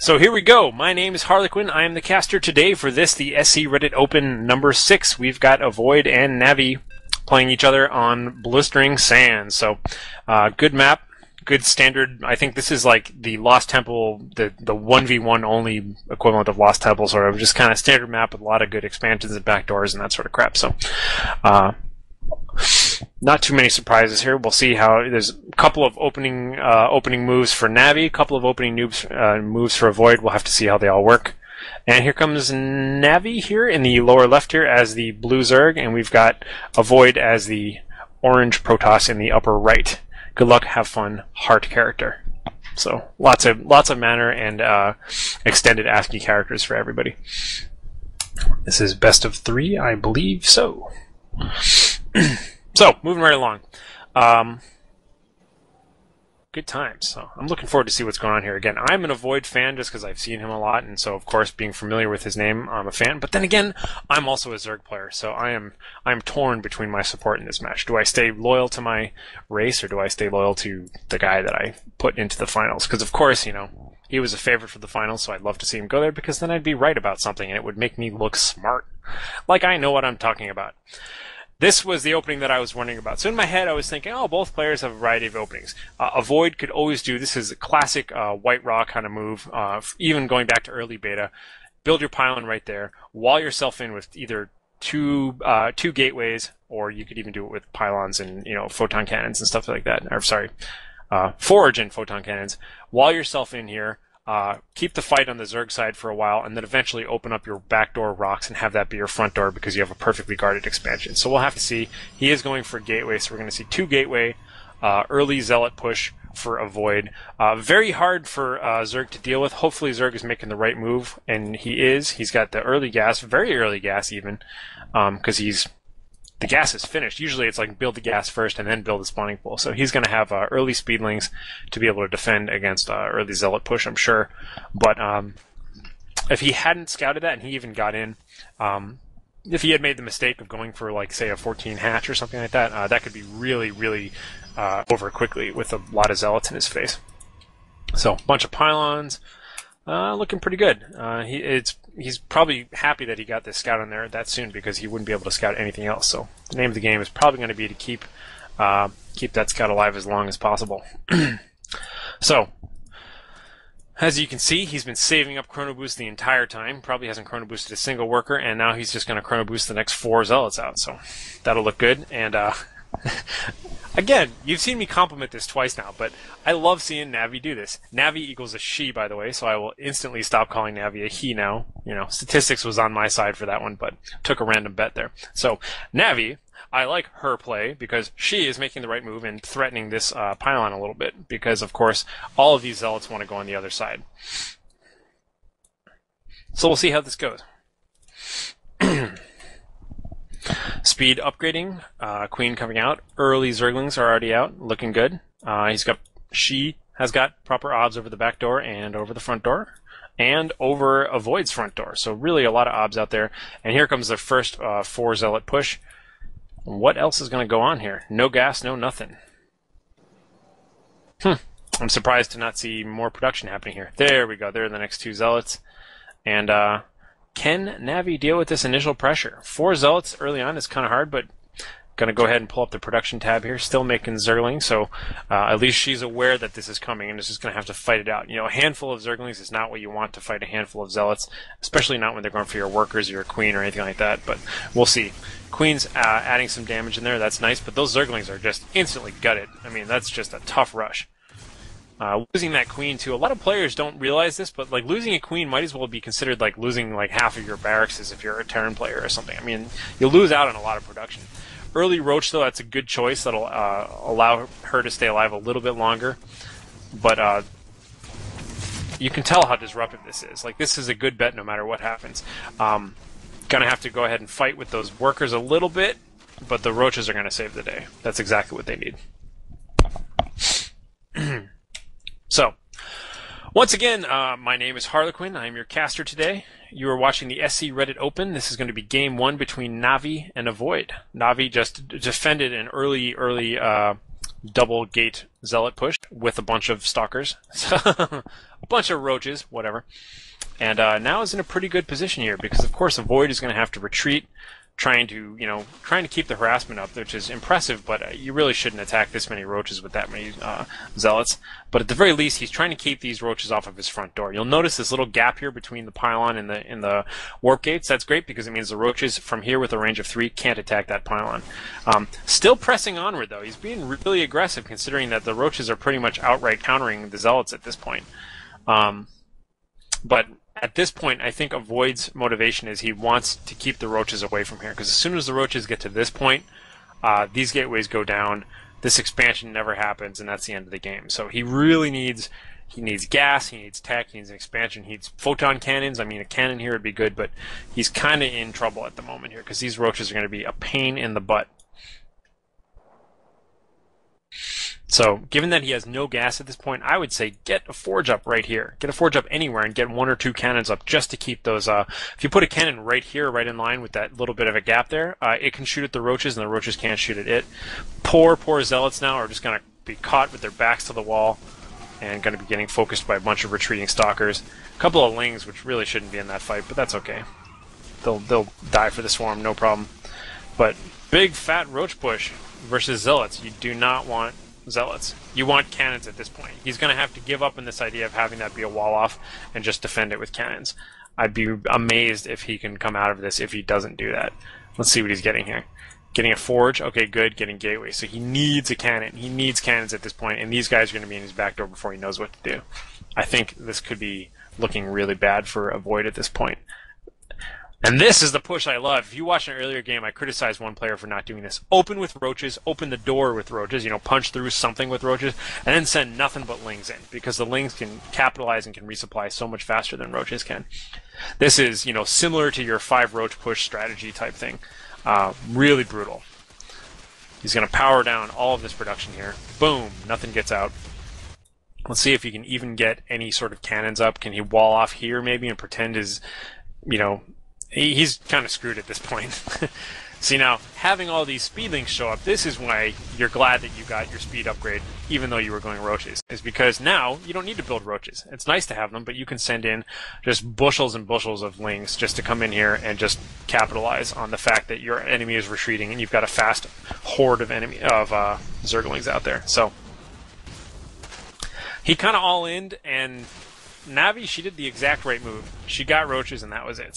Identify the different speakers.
Speaker 1: So here we go. My name is Harlequin. I am the caster today for this, the scReddit Open number 6. We've got Avoid and Navi playing each other on Blistering Sands. So, good map, good standard. I think this is like the Lost Temple, the 1v1 only equivalent of Lost Temple, sort of just kind of standard map with a lot of good expansions and backdoors and that sort of crap. So, not too many surprises here. We'll see how there's a couple of opening moves for Navi, a couple of opening moves for Avoid. We'll have to see how they all work. And here comes Navi here in the lower left here as the blue Zerg, and we've got Avoid as the orange Protoss in the upper right. Good luck, have fun, heart character. So lots of mana and extended ASCII characters for everybody. This is best of 3, I believe so. So, moving right along. Good times. So, I'm looking forward to see what's going on here. Again, I'm an Avoid fan just because I've seen him a lot, and so, of course, being familiar with his name, I'm a fan. But then again, I'm also a Zerg player, so I'm torn between my support in this match. Do I stay loyal to my race, or do I stay loyal to the guy that I put into the finals? Because, of course, you know, he was a favorite for the finals, so I'd love to see him go there, because then I'd be right about something, and it would make me look smart. Like I know what I'm talking about. This was the opening that I was wondering about. So in my head, I was thinking, oh, both players have a variety of openings. Avoid could always do, this is a classic White Raw kind of move, even going back to early beta. Build your pylon right there, wall yourself in with either two gateways, or you could even do it with pylons and, you know, photon cannons and stuff like that. Or sorry, forge and photon cannons. Wall yourself in here. Keep the fight on the Zerg side for a while, and then eventually open up your backdoor rocks and have that be your front door because you have a perfectly guarded expansion. So we'll have to see. He is going for gateway, so we're going to see 2 gateway, early zealot push for Avoid. Very hard for Zerg to deal with. Hopefully Zerg is making the right move, and he is. He's got the early gas, very early gas even, because the gas is finished. Usually it's like build the gas first and then build the spawning pool. So he's going to have early speedlings to be able to defend against early zealot push, I'm sure. But if he hadn't scouted that and he even got in, if he had made the mistake of going for, like, say, a 14 hatch or something like that, that could be really, really over quickly with a lot of zealots in his face. So a bunch of pylons. Looking pretty good. He's probably happy that he got this scout on there that soon because he wouldn't be able to scout anything else. So the name of the game is probably going to be to keep that scout alive as long as possible. So, as you can see, he's been saving up Chrono Boost the entire time. Probably hasn't Chrono Boosted a single worker, and now he's just going to Chrono Boost the next 4 zealots out. So that'll look good. And again, you've seen me compliment this twice now, but I love seeing Navi do this. Navi equals a she, by the way, so I will instantly stop calling Navi a he now. You know, statistics was on my side for that one, but took a random bet there. So, Navi, I like her play because she is making the right move and threatening this pylon a little bit because, of course, all of these zealots want to go on the other side. So we'll see how this goes. Speed upgrading, Queen coming out. Early Zerglings are already out, looking good. She has got proper obs over the back door and over the front door, and over Avoid's front door. So really a lot of obs out there. And here comes the first 4 zealot push. What else is going to go on here? No gas, no nothing. I'm surprised to not see more production happening here. There we go. There are the next 2 zealots. And can Navi deal with this initial pressure? 4 zealots early on is kind of hard, but going to go ahead and pull up the production tab here. Still making Zerglings, so at least she's aware that this is coming and is just going to have to fight it out. You know, a handful of Zerglings is not what you want to fight a handful of zealots, especially not when they're going for your workers or your queen or anything like that, but we'll see. Queen's adding some damage in there. That's nice, but those Zerglings are just instantly gutted. I mean, that's just a tough rush. Losing that queen too. A lot of players don't realize this, but like losing a queen might as well be considered like losing like half of your barracks as if you're a Terran player or something. I mean, you'll lose out on a lot of production. Early Roach though, that's a good choice. That'll allow her to stay alive a little bit longer. But you can tell how disruptive this is. Like this is a good bet no matter what happens. Gonna have to go ahead and fight with those workers a little bit, but the Roaches are gonna save the day. That's exactly what they need. So, once again, my name is Harlequin. I am your caster today. You are watching the scReddit Open. This is going to be game 1 between Navi and Avoid. Navi just defended an early double gate zealot push with a bunch of stalkers, a bunch of roaches, whatever. And now is in a pretty good position here because, of course, Avoid is going to have to retreat, trying to keep the harassment up, which is impressive. But you really shouldn't attack this many roaches with that many zealots. But at the very least, he's trying to keep these roaches off of his front door. You'll notice this little gap here between the pylon and the warp gates. That's great because it means the roaches from here with a range of 3 can't attack that pylon. Still pressing onward though. He's being really aggressive considering that the roaches are pretty much outright countering the zealots at this point. But at this point, I think Avoid's motivation is he wants to keep the roaches away from here, because as soon as the roaches get to this point, these gateways go down, this expansion never happens, and that's the end of the game. So he really needs gas, he needs tech, he needs an expansion, he needs photon cannons. I mean, a cannon here would be good, but he's kind of in trouble at the moment here, because these roaches are going to be a pain in the butt. So, given that he has no gas at this point, I would say get a forge up right here. Get a forge up anywhere and get 1 or 2 cannons up just to keep those. If you put a cannon right here, right in line with that little bit of a gap there, it can shoot at the roaches and the roaches can't shoot at it. Poor zealots now are just going to be caught with their backs to the wall and going to be getting focused by a bunch of retreating stalkers. A couple of lings, which really shouldn't be in that fight, but that's okay. They'll die for the swarm, no problem. But big fat roach push versus zealots. You do not want zealots. You want cannons at this point. He's going to have to give up on this idea of having that be a wall off and just defend it with cannons. I'd be amazed if he can come out of this if he doesn't do that. Let's see what he's getting here. Getting a forge. Okay, good. Getting gateway. So he needs a cannon. He needs cannons at this point, and these guys are going to be in his back door before he knows what to do. I think this could be looking really bad for Avoid at this point. And this is the push I love. If you watched an earlier game, I criticized one player for not doing this. Open with roaches, open the door with roaches, punch through something with roaches, and then send nothing but lings in, because the lings can capitalize and can resupply so much faster than roaches can. This is, similar to your 5 roach push strategy type thing. Really brutal. He's going to power down all of this production here. Boom, nothing gets out. Let's see if he can even get any sort of cannons up. Can he wall off here maybe and pretend his, he's kind of screwed at this point. See, now, having all these speed links show up, this is why you're glad that you got your speed upgrade, even though you were going roaches, is because now you don't need to build roaches. It's nice to have them, but you can send in just bushels and bushels of lings just to come in here and just capitalize on the fact that your enemy is retreating and you've got a fast horde of Zerglings out there. So he kind of all-ined, and Navi, she did the exact right move. She got roaches, and that was it.